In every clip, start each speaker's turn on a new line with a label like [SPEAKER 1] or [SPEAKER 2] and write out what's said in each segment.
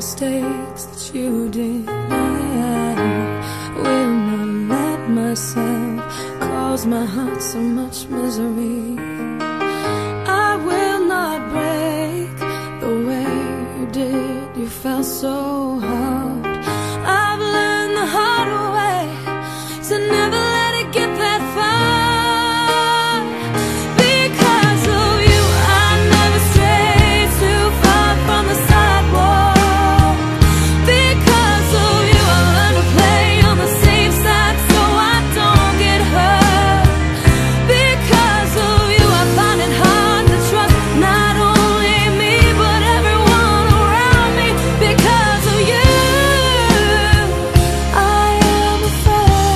[SPEAKER 1] mistakes that you did. I will not let myself cause my heart so much misery. I will not break the way you did. You felt so hard. I've learned the hard way to never let it get that far. Because of you, I never strayed too far from the sidewalk. Because of you, I learned to play on the safe side so I don't get hurt. Because of you, I find it hard to trust not only me but everyone around me. Because of you, I am afraid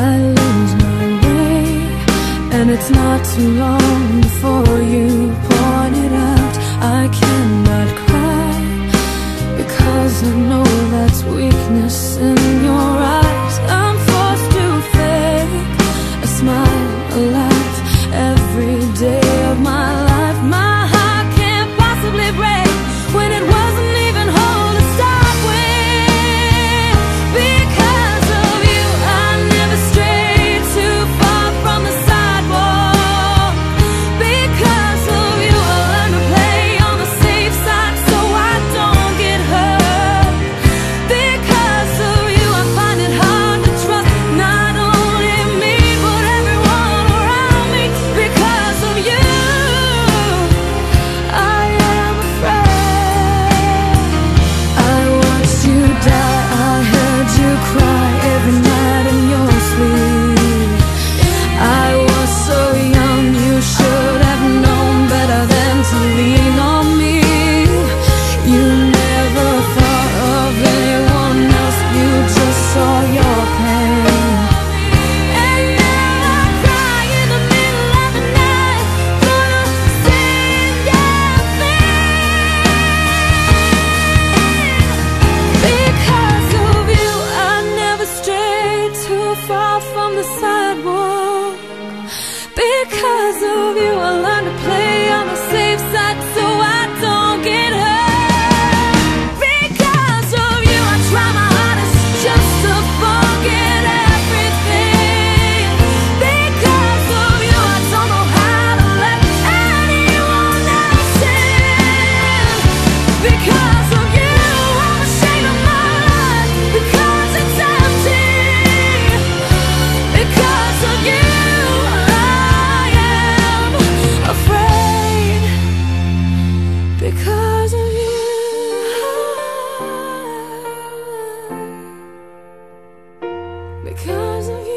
[SPEAKER 1] I lose my way, and it's not too long before you point it out. I cannot cry because I know that's weakness in your eyes. I'm forced to fake a smile, a laugh every day of my life. My heart can't possibly break when it wasn't even whole to start with. Because of you, I never strayed too far from the sidewalk. Because of you, I learned to play on the safe side so I don't get hurt. Because of you, I find it hard to trust not only me but everyone around me. Because of you, I am afraid. I watched you die, I heard you cry every night in your sleep. I was so young, you should have known better than to lean on me. You never thought of anyone else, you just saw your pain. And now I cry in the middle of the night for the same damn thing. Because of you, I never strayed too far from the sidewalk. Because of you, I learned to play on the safe side so I don't get hurt. Because of you, I try my hardest just to forget everything. Because of you, I don't know how to let anyone else in. Because of you, I'm ashamed of my life because it's empty. Because of you, I am afraid. Because of you. Because of you.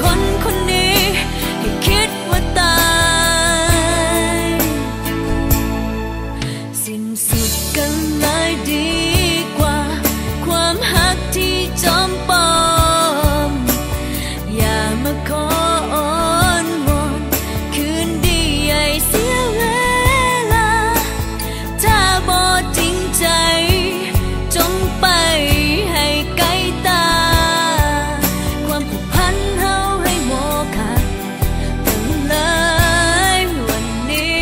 [SPEAKER 1] คนคนนี้ให้คิดว่าตายสิ้นสุดกันเลยดีกว่าความหักที่จอมปลอมอย่ามาขออ้อนวอนคืนดีใหญ่เสียเวลาถ้าบ่จริงใจจงไปให้ไกลตาความผูกพันเฮาให้โมฆะตั้งเลยวันนี้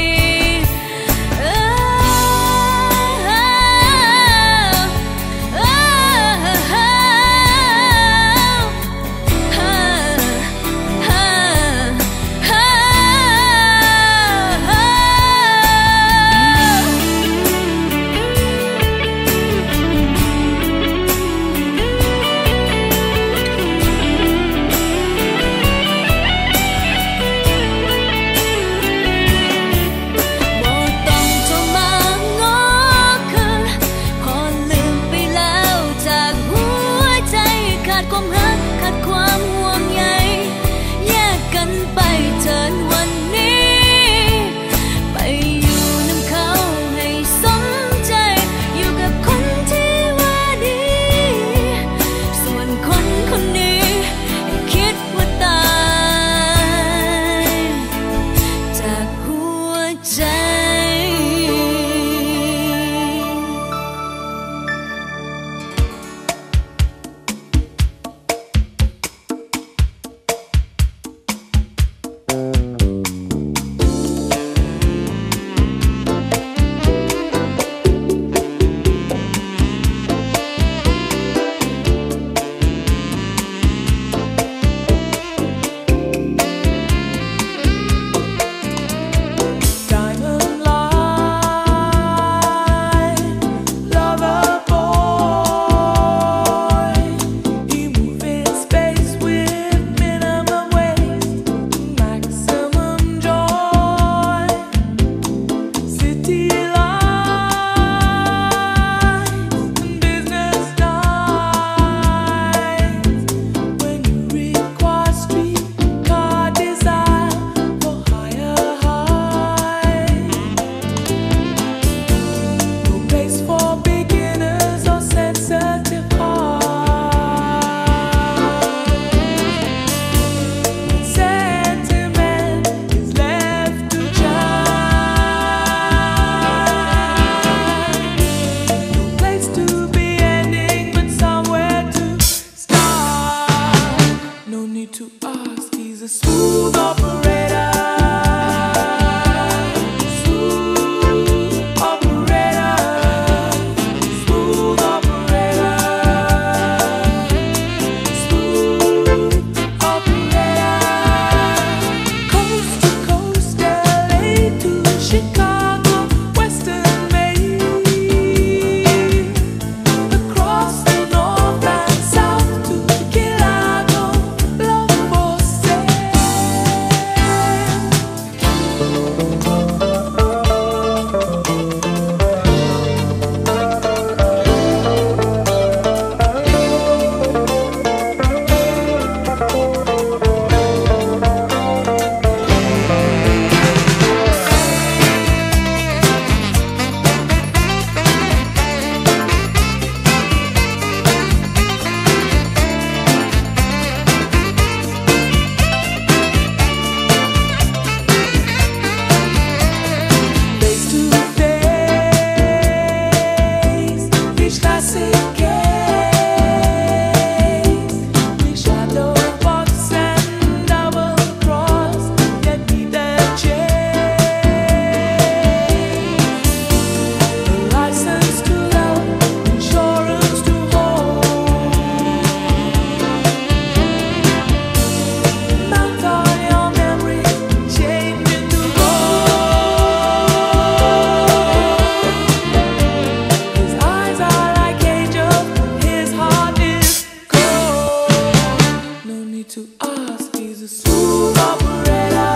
[SPEAKER 2] to ask, he's a smooth operator.